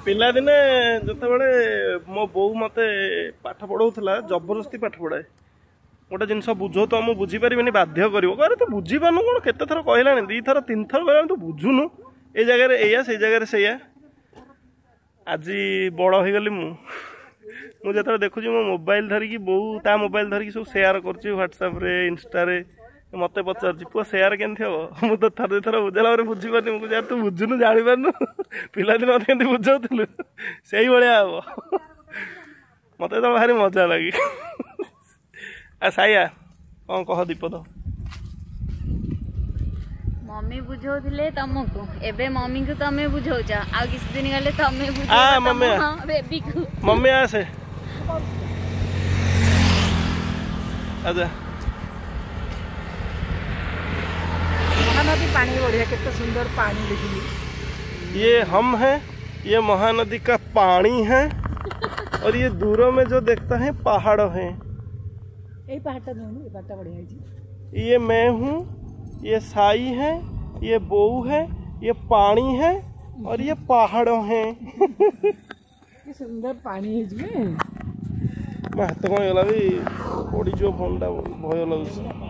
पिलादिने जितेबाला मो बो मत पाठ पढ़ाऊला जबरदस्ती पाठ पढ़ाए गोटे जिनस बुझो तो मुझे बुझीपारे बाध्य कर तू बुझीपार कौन केत थर कहला दी थर तीन थर कहला तू बुझुनु ए जगह एया से जगह से आज बड़ हो गली मुझे देखुची मो मोबाइल धरिकी बो ता मोबाइल धरिकी सब सेयार कर व्हाट्सएप रे इंस्टा रे मत पचार पुआ सेयार केमती हम मुझे थर थर बुझेला बुझीपारे मुझे यार तू बुझुनु जापार पिलादिन मत के बुझाऊलु से भाया हम मत तो भारी मजा लगी आ साया कौन कह दीपद मम्मी बुझौले तुमको एबे मम्मी को तमे बुझौछ आ किसी दिन गले तमे बुझौ आ मम्मी बेबी को मम्मी आसे आजा महानदी पानी बढ़िया कितना सुंदर पानी देखिए ये हम हैं ये महानदी का पानी है और ये दूरों में जो देखता है पहाड़ है यही पहाड़टा देखो ये पहाड़टा बढ़िया है ये मैं हूँ ये साई है ये बहू है ये पानी है और ये पहाड़ों हैं कि सुंदर पानी है इसमें मैं हाथ कौन गला भी पड़ी जो फोन टा भय लगुच